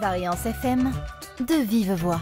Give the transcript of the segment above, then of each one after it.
Variance FM, de vive voix.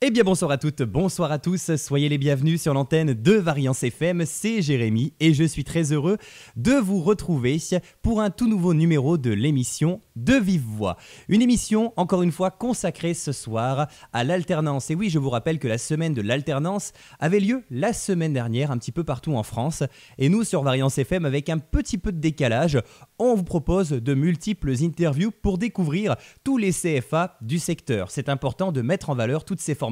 Eh bien bonsoir à toutes, bonsoir à tous, soyez les bienvenus sur l'antenne de Variance FM, c'est Jérémy et je suis très heureux de vous retrouver pour un tout nouveau numéro de l'émission De Vive Voix. Une émission encore une fois consacrée ce soir à l'alternance. Et oui, je vous rappelle que la semaine de l'alternance avait lieu la semaine dernière un petit peu partout en France. Et nous sur Variance FM, avec un petit peu de décalage, on vous propose de multiples interviews pour découvrir tous les CFA du secteur. C'est important de mettre en valeur toutes ces formations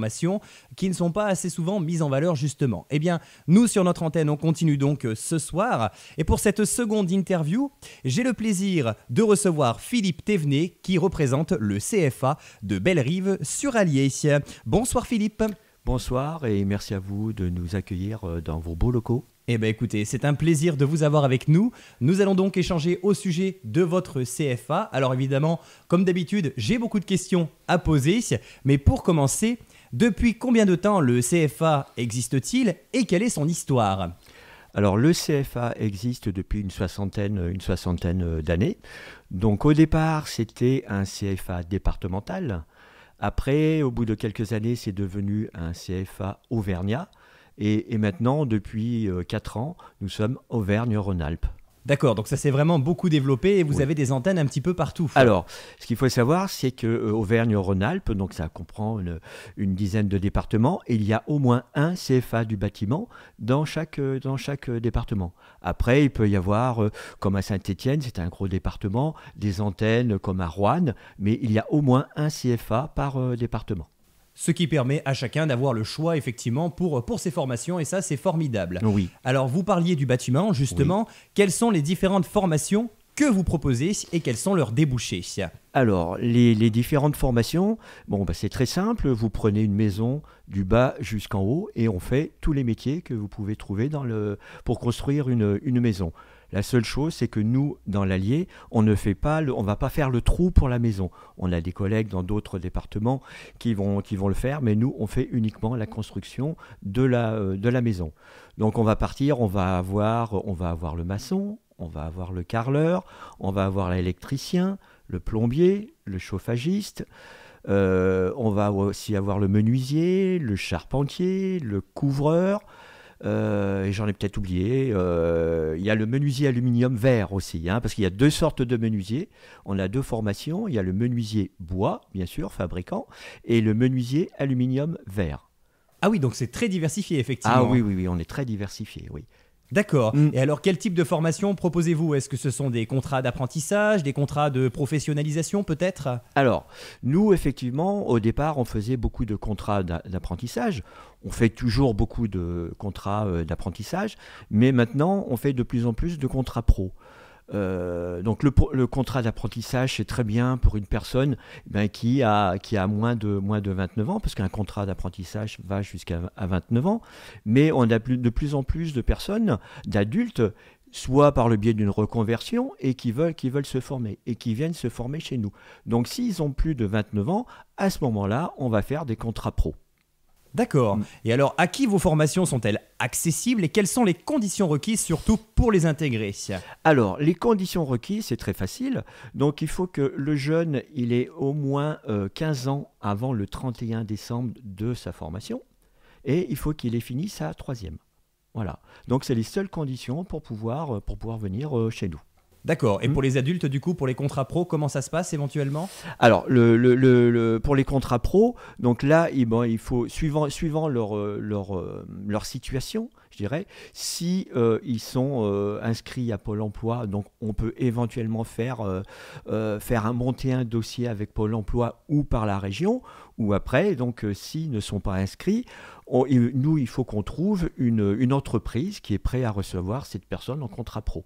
qui ne sont pas assez souvent mises en valeur justement. Eh bien, nous sur notre antenne, on continue donc ce soir. Et pour cette seconde interview, j'ai le plaisir de recevoir Philippe Thévenet qui représente le CFA de Bellerive sur Allier. Bonsoir Philippe. Bonsoir et merci à vous de nous accueillir dans vos beaux locaux. Eh bien écoutez, c'est un plaisir de vous avoir avec nous. Nous allons donc échanger au sujet de votre CFA. Alors évidemment, comme d'habitude, j'ai beaucoup de questions à poser. Mais pour commencer, depuis combien de temps le CFA existe-t-il et quelle est son histoire ? Alors le CFA existe depuis une soixantaine d'années. Donc au départ, c'était un CFA départemental. Après, au bout de quelques années, c'est devenu un CFA auvergnat. Et maintenant, depuis 4 ans, nous sommes Auvergne-Rhône-Alpes. D'accord, donc ça s'est vraiment beaucoup développé et vous avez des antennes un petit peu partout. Alors, ce qu'il faut savoir, c'est que Auvergne-Rhône-Alpes, donc ça comprend une dizaine de départements, et il y a au moins un CFA du bâtiment dans chaque département. Après, il peut y avoir, comme à Saint-Étienne, c'est un gros département, des antennes comme à Roanne, mais il y a au moins un CFA par département. Ce qui permet à chacun d'avoir le choix effectivement pour ses formations et ça c'est formidable. Oui. Alors vous parliez du bâtiment justement, oui. Quelles sont les différentes formations que vous proposez et quels sont leurs débouchés ? Alors les différentes formations, c'est très simple, vous prenez une maison du bas jusqu'en haut et on fait tous les métiers que vous pouvez trouver pour construire une maison. La seule chose, c'est que nous, dans l'Allier, on ne va pas faire le trou pour la maison. On a des collègues dans d'autres départements qui vont le faire, mais nous, on fait uniquement la construction de la maison. Donc, on va partir, on va avoir le maçon, on va avoir le carreleur, on va avoir l'électricien, le plombier, le chauffagiste. On va aussi avoir le menuisier, le charpentier, le couvreur. Et j'en ai peut-être oublié, il y a le menuisier aluminium verre aussi, parce qu'il y a 2 sortes de menuisiers, on a 2 formations, il y a le menuisier bois, bien sûr, fabricant, et le menuisier aluminium verre. Ah oui, donc c'est très diversifié effectivement. Ah oui, on est très diversifié, oui. D'accord. Et alors, quel type de formation proposez-vous ? Est-ce que ce sont des contrats d'apprentissage, des contrats de professionnalisation peut-être ? Alors, nous, effectivement, au départ, on faisait beaucoup de contrats d'apprentissage. On fait toujours beaucoup de contrats d'apprentissage, mais maintenant, on fait de plus en plus de contrats pro. Donc le contrat d'apprentissage, c'est très bien pour une personne qui a moins de 29 ans, parce qu'un contrat d'apprentissage va jusqu'à 29 ans, mais on a de plus en plus de personnes, d'adultes, soit par le biais d'une reconversion et qui veulent se former et qui viennent se former chez nous. Donc s'ils ont plus de 29 ans, à ce moment-là, on va faire des contrats pro. D'accord. Et alors, à qui vos formations sont-elles accessibles et quelles sont les conditions requises, surtout pour les intégrer ? Alors, les conditions requises, c'est très facile. Donc, il faut que le jeune, il ait au moins 15 ans avant le 31 décembre de sa formation et il faut qu'il ait fini sa 3e. Voilà. Donc, c'est les seules conditions pour pouvoir venir chez nous. D'accord. Et pour les adultes, du coup, pour les contrats pro, comment ça se passe éventuellement ? Alors, pour les contrats pro, donc là, il faut, suivant leur situation, je dirais, si ils sont inscrits à Pôle emploi, donc on peut éventuellement monter un dossier avec Pôle emploi ou par la région, ou après, donc s'ils ne sont pas inscrits, il faut qu'on trouve une entreprise qui est prête à recevoir cette personne en contrat pro.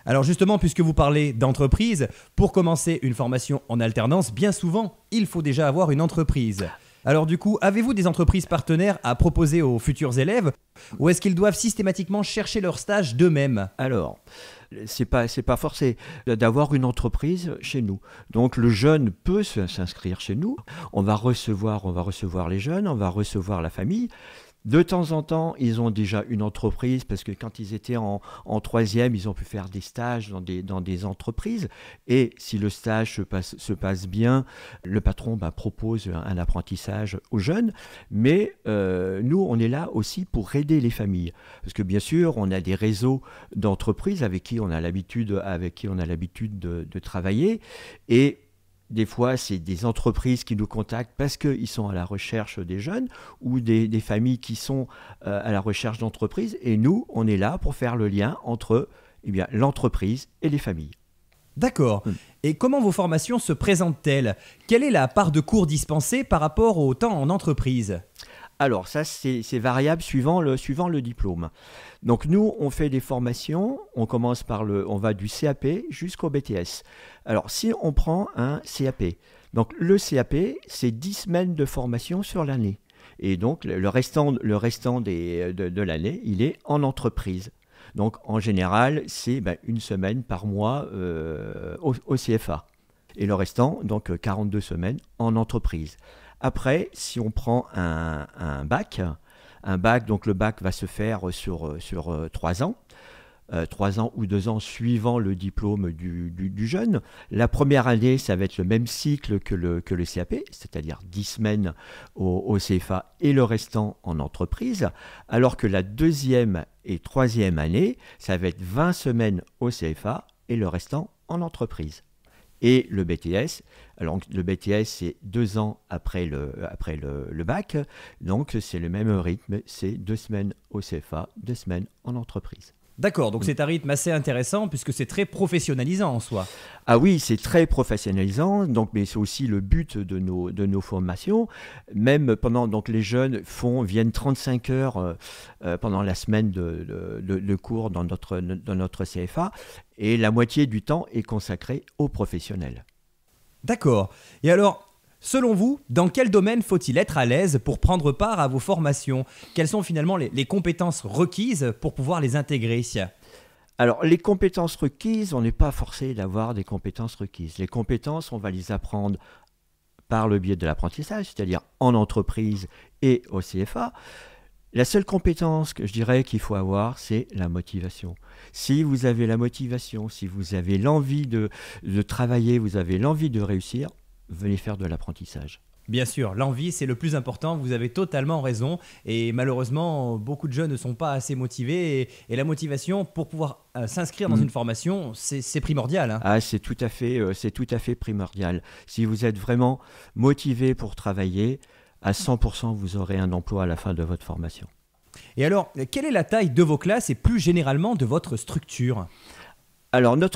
Alors justement, puisque vous parlez d'entreprise, pour commencer une formation en alternance, bien souvent, il faut déjà avoir une entreprise. Alors du coup, avez-vous des entreprises partenaires à proposer aux futurs élèves ou est-ce qu'ils doivent systématiquement chercher leur stage d'eux-mêmes ? Alors, c'est pas forcé d'avoir une entreprise chez nous. Donc le jeune peut s'inscrire chez nous. On va recevoir les jeunes, on va recevoir la famille. De temps en temps, ils ont déjà une entreprise parce que quand ils étaient en troisième, ils ont pu faire des stages dans des entreprises. Et si le stage se passe bien, le patron propose un apprentissage aux jeunes. Mais nous, on est là aussi pour aider les familles. Parce que bien sûr, on a des réseaux d'entreprises avec qui on a l'habitude de travailler. Et des fois, c'est des entreprises qui nous contactent parce qu'ils sont à la recherche des jeunes ou des familles qui sont à la recherche d'entreprises. Et nous, on est là pour faire le lien entre l'entreprise et les familles. D'accord. Et comment vos formations se présentent-elles? Quelle est la part de cours dispensée par rapport au temps en entreprise? Alors ça, c'est variable suivant le diplôme. Donc nous, on fait des formations, on va du CAP jusqu'au BTS. Alors si on prend un CAP, donc le CAP, c'est 10 semaines de formation sur l'année. Et donc le restant de l'année, il est en entreprise. Donc en général, c'est une semaine par mois au CFA. Et le restant, donc 42 semaines en entreprise. Après, si on prend un bac, donc le bac va se faire sur 3 ans. 3 ans ou 2 ans suivant le diplôme du jeune. La première année, ça va être le même cycle que le CAP, c'est-à-dire 10 semaines au CFA et le restant en entreprise, alors que la deuxième et troisième année, ça va être 20 semaines au CFA et le restant en entreprise. Et le BTS, alors le BTS c'est 2 ans après le bac, donc c'est le même rythme, c'est 2 semaines au CFA, 2 semaines en entreprise. D'accord, donc c'est un rythme assez intéressant puisque c'est très professionnalisant en soi. Ah oui, c'est très professionnalisant, mais c'est aussi le but de nos formations. Même donc les jeunes viennent 35 heures pendant la semaine de cours dans notre CFA, et la moitié du temps est consacré aux professionnels. D'accord. Et alors, selon vous, dans quel domaine faut-il être à l'aise pour prendre part à vos formations? Quelles sont finalement les compétences requises pour pouvoir les intégrer? Alors, les compétences requises, on n'est pas forcé d'avoir des compétences requises. Les compétences, on va les apprendre par le biais de l'apprentissage, c'est-à-dire en entreprise et au CFA. La seule compétence que je dirais qu'il faut avoir, c'est la motivation. Si vous avez la motivation, si vous avez l'envie de travailler, vous avez l'envie de réussir, venez faire de l'apprentissage. Bien sûr, l'envie c'est le plus important, vous avez totalement raison, et malheureusement beaucoup de jeunes ne sont pas assez motivés, et la motivation pour pouvoir s'inscrire dans une formation, c'est primordial. Hein. Ah, c'est tout à fait primordial. Si vous êtes vraiment motivé pour travailler, à 100% vous aurez un emploi à la fin de votre formation. Et alors, quelle est la taille de vos classes et plus généralement de votre structure ? Alors, la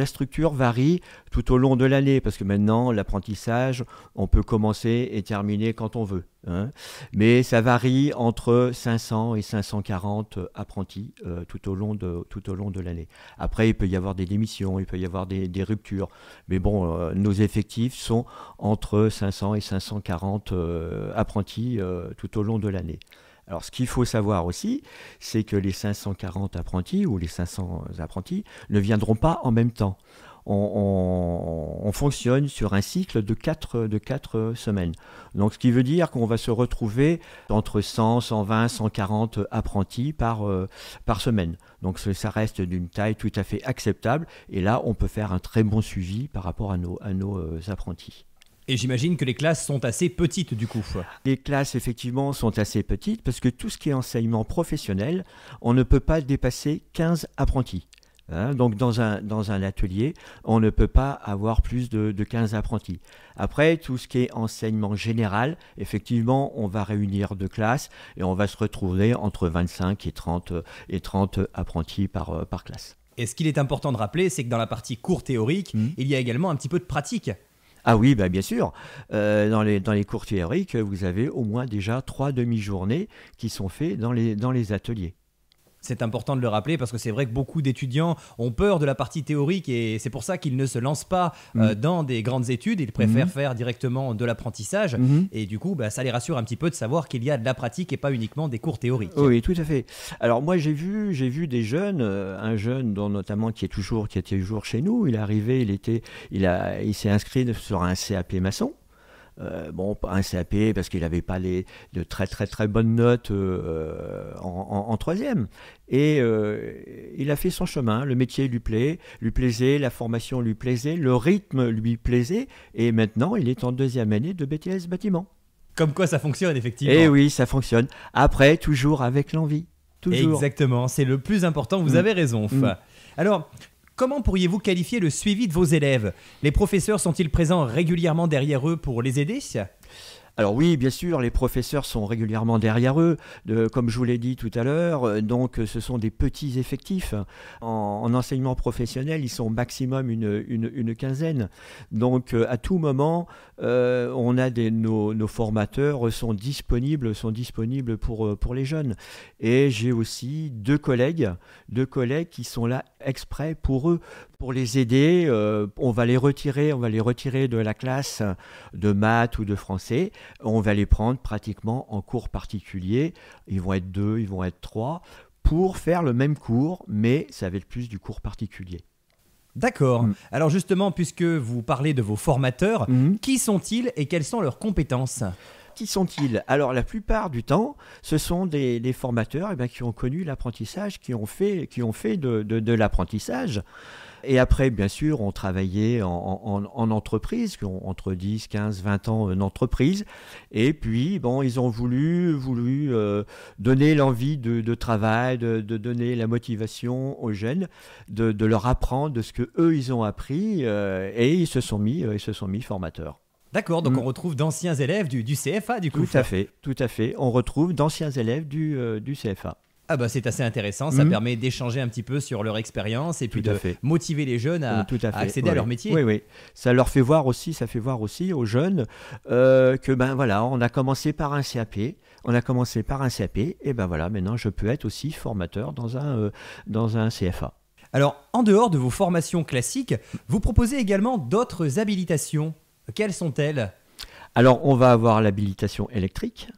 structure varie tout au long de l'année, parce que maintenant, l'apprentissage, on peut commencer et terminer quand on veut. Hein. Mais ça varie entre 500 et 540 apprentis tout au long de l'année. Après, il peut y avoir des démissions, il peut y avoir des ruptures. Mais bon, nos effectifs sont entre 500 et 540 apprentis tout au long de l'année. Alors, ce qu'il faut savoir aussi, c'est que les 540 apprentis ou les 500 apprentis ne viendront pas en même temps. On fonctionne sur un cycle de 4 semaines. Donc, ce qui veut dire qu'on va se retrouver entre 100, 120, 140 apprentis par semaine. Donc, ça reste d'une taille tout à fait acceptable. Et là, on peut faire un très bon suivi par rapport à nos apprentis. Et j'imagine que les classes sont assez petites du coup. Les classes, effectivement, sont assez petites parce que tout ce qui est enseignement professionnel, on ne peut pas dépasser 15 apprentis. Hein, donc, dans un atelier, on ne peut pas avoir plus de 15 apprentis. Après, tout ce qui est enseignement général, effectivement, on va réunir 2 classes et on va se retrouver entre 25 et 30 apprentis par classe. Et ce qu'il est important de rappeler, c'est que dans la partie cours théorique, il y a également un petit peu de pratique. Ah oui, bien sûr. Dans les cours théoriques, vous avez au moins déjà 3 demi-journées qui sont faites dans les ateliers. C'est important de le rappeler parce que c'est vrai que beaucoup d'étudiants ont peur de la partie théorique et c'est pour ça qu'ils ne se lancent pas dans des grandes études. Ils préfèrent faire directement de l'apprentissage et du coup, ça les rassure un petit peu de savoir qu'il y a de la pratique et pas uniquement des cours théoriques. Oui, tout à fait. Alors moi, j'ai vu des jeunes, un jeune dont notamment qui était toujours chez nous. Il est arrivé, il s'est inscrit sur un CAP maçon. bon, pas un CAP parce qu'il n'avait pas de très très très bonnes notes en troisième. Et il a fait son chemin, le métier lui plaisait, la formation lui plaisait, le rythme lui plaisait, et maintenant il est en deuxième année de BTS bâtiment. Comme quoi ça fonctionne effectivement. Et oui, ça fonctionne. Après, toujours avec l'envie. Toujours. Exactement, c'est le plus important, vous avez raison. Alors, comment pourriez-vous qualifier le suivi de vos élèves? Les professeurs sont-ils présents régulièrement derrière eux pour les aider? Alors oui, bien sûr, les professeurs sont régulièrement derrière eux, comme je vous l'ai dit tout à l'heure, donc ce sont des petits effectifs. En enseignement professionnel, ils sont au maximum une quinzaine. Donc à tout moment, on a nos formateurs sont disponibles pour les jeunes. Et j'ai aussi deux collègues qui sont là exprès pour eux, pour les aider. On va les retirer de la classe de maths ou de français. On va les prendre pratiquement en cours particulier. Ils vont être 2, ils vont être 3 pour faire le même cours, mais ça va être plus du cours particulier. D'accord. Alors justement, puisque vous parlez de vos formateurs, qui sont-ils et quelles sont leurs compétences? Qui sont-ils? Alors la plupart du temps, ce sont des formateurs qui ont connu l'apprentissage, qui ont fait de l'apprentissage. Et après, bien sûr, on travaillait en entreprise, entre 10, 15, 20 ans en entreprise. Et puis, bon, ils ont voulu donner l'envie de travail, de donner la motivation aux jeunes, de leur apprendre de ce qu'eux, ils ont appris. Et ils se sont mis formateurs. D'accord, donc on retrouve d'anciens élèves du CFA du coup. Tout à fait. On retrouve d'anciens élèves du CFA. Ah bah c'est assez intéressant, ça permet d'échanger un petit peu sur leur expérience et puis de motiver les jeunes à accéder à leur métier. Oui. Ça fait voir aussi aux jeunes que voilà, on a commencé par un CAP, et maintenant je peux être aussi formateur dans un CFA. Alors, en dehors de vos formations classiques, vous proposez également d'autres habilitations. Quelles sont-elles? Alors, on va avoir l'habilitation électrique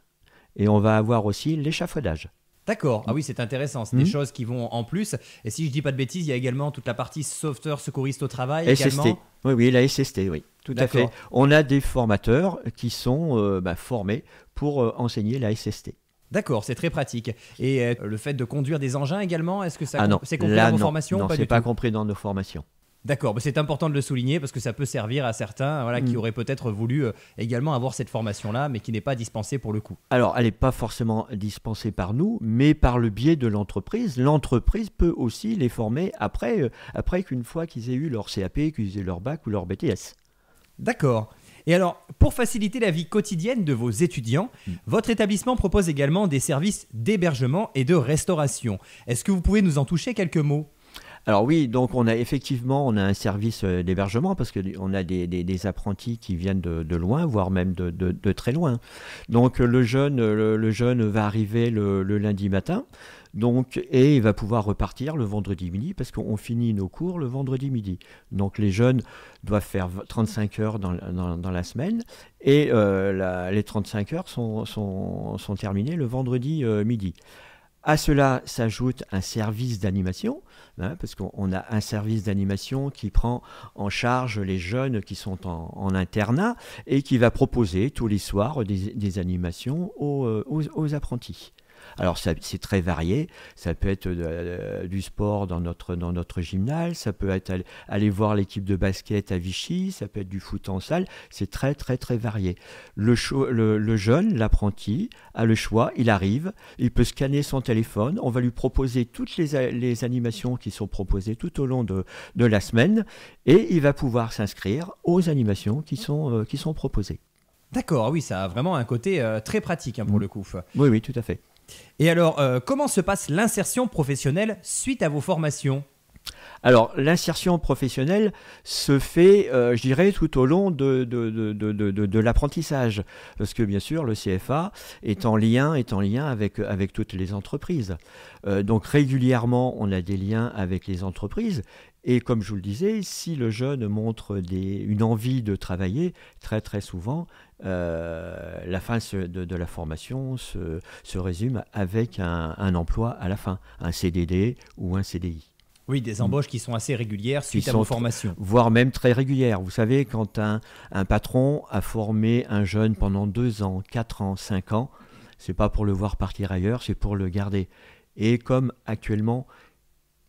et on va avoir aussi l'échafaudage. D'accord, ah oui, c'est intéressant, c'est des choses qui vont en plus. Et si je dis pas de bêtises, il y a également toute la partie sauveteur secouriste au travail. SST, également. Oui, la SST, oui, tout à fait. On a des formateurs qui sont formés pour enseigner la SST. D'accord, c'est très pratique. Et le fait de conduire des engins également, est-ce que c'est compris dans vos formations? Non, c'est pas compris dans nos formations. D'accord, c'est important de le souligner parce que ça peut servir à certains qui auraient peut-être voulu également avoir cette formation-là, mais qui n'est pas dispensée pour le coup. Alors, elle n'est pas forcément dispensée par nous, mais par le biais de l'entreprise. L'entreprise peut aussi les former après qu'une fois qu'ils aient eu leur CAP, qu'ils aient leur bac ou leur BTS. D'accord. Et alors, pour faciliter la vie quotidienne de vos étudiants, votre établissement propose également des services d'hébergement et de restauration. Est-ce que vous pouvez nous en toucher quelques mots ? Alors oui, donc on a un service d'hébergement parce qu'on a des apprentis qui viennent de loin, voire même de très loin. Donc le jeune va arriver le lundi matin, et il va pouvoir repartir le vendredi midi parce qu'on finit nos cours le vendredi midi. Donc les jeunes doivent faire 35 heures dans la semaine et les 35 heures sont terminées le vendredi midi. À cela s'ajoute un service d'animation, parce qu'on a un service d'animation qui prend en charge les jeunes qui sont en internat et qui va proposer tous les soirs des animations aux apprentis. Alors c'est très varié, ça peut être du sport dans notre gymnase, ça peut être aller voir l'équipe de basket à Vichy, ça peut être du foot en salle, c'est très très très varié. Le jeune, l'apprenti, a le choix, il arrive, il peut scanner son téléphone, on va lui proposer toutes les animations qui sont proposées tout au long de la semaine et il va pouvoir s'inscrire aux animations qui sont proposées. D'accord, oui, ça a vraiment un côté très pratique pour le coup. Oui, tout à fait. Et alors, comment se passe l'insertion professionnelle suite à vos formations ? Alors, l'insertion professionnelle se fait, je dirais, tout au long de l'apprentissage. Parce que, bien sûr, le CFA est en lien avec toutes les entreprises. Donc, régulièrement, on a des liens avec les entreprises. Et comme je vous le disais, si le jeune montre une envie de travailler, très très souvent, la fin de la formation se résume avec un emploi à la fin, un CDD ou un CDI. Oui, des embauches qui sont assez régulières suite à vos formations. Voire même très régulières. Vous savez, quand un patron a formé un jeune pendant 2 ans, 4 ans, 5 ans, c'est pas pour le voir partir ailleurs, c'est pour le garder. Et comme actuellement,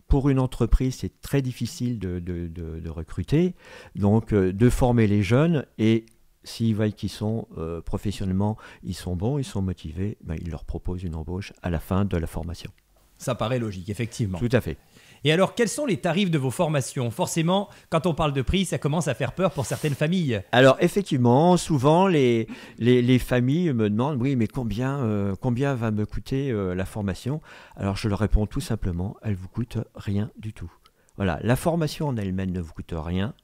pour une entreprise, c'est très difficile de recruter, donc de former les jeunes et s'ils voient qu'ils sont professionnellement, ils sont bons, ils sont motivés, ils leur proposent une embauche à la fin de la formation. Ça paraît logique, effectivement. Tout à fait. Et alors, quels sont les tarifs de vos formations? Forcément, quand on parle de prix, ça commence à faire peur pour certaines familles. Alors, effectivement, souvent, les familles me demandent, oui, mais combien va me coûter la formation? Alors, je leur réponds tout simplement, elle ne vous coûte rien du tout. Voilà, la formation en elle-même ne vous coûte rien.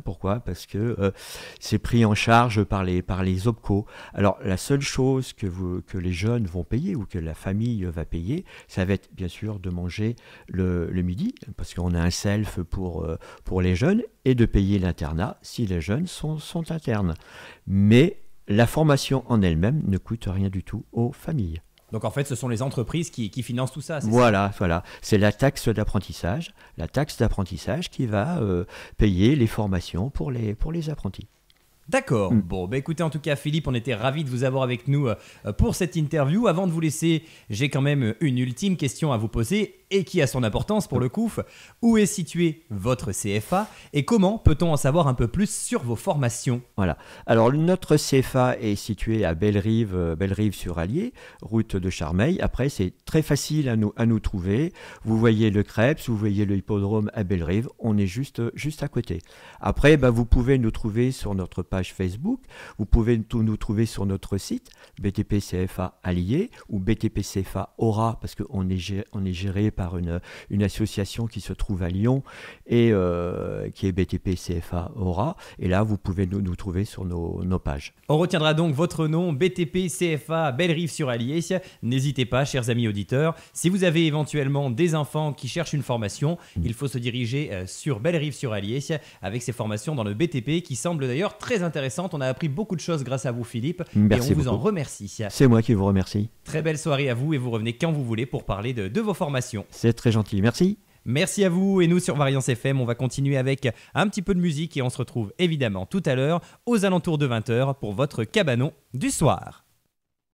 Pourquoi? Parce que c'est pris en charge par les OPCO. Alors la seule chose que les jeunes vont payer ou que la famille va payer, ça va être bien sûr de manger le midi, parce qu'on a un self pour les jeunes, et de payer l'internat si les jeunes sont internes. Mais la formation en elle-même ne coûte rien du tout aux familles. Donc en fait, ce sont les entreprises qui financent tout ça, c'est voilà. C'est la taxe d'apprentissage qui va payer les formations pour les apprentis. D'accord. Bon, écoutez, en tout cas, Philippe, on était ravis de vous avoir avec nous pour cette interview. Avant de vous laisser, j'ai quand même une ultime question à vous poser et qui a son importance pour le coup. Où est situé votre CFA et comment peut-on en savoir un peu plus sur vos formations? Voilà. Alors, notre CFA est situé à Bellerive-sur-Allier, route de Charmeil. Après, c'est très facile à nous trouver. Vous voyez le Creps, vous voyez le hippodrome à Bellerive. On est juste à côté. Après, vous pouvez nous trouver sur notre page Facebook. Vous pouvez nous trouver sur notre site BTP CFA Allier ou BTP CFA Aura, parce qu'on est géré par une association qui se trouve à Lyon et qui est BTP CFA Aura. Et là, vous pouvez nous trouver sur nos pages. On retiendra donc votre nom, BTP CFA Bellerive-sur-Allier. N'hésitez pas, chers amis auditeurs, si vous avez éventuellement des enfants qui cherchent une formation, il faut se diriger sur Bellerive-sur-Allier avec ces formations dans le BTP qui semblent d'ailleurs très intéressantes. On a appris beaucoup de choses grâce à vous, Philippe. Merci et on vous beaucoup. en remercie. C'est moi qui vous remercie. Très belle soirée à vous et vous revenez quand vous voulez pour parler de vos formations. C'est très gentil, merci. Merci à vous et nous sur Variance FM, on va continuer avec un petit peu de musique et on se retrouve évidemment tout à l'heure aux alentours de 20h pour votre cabanon du soir.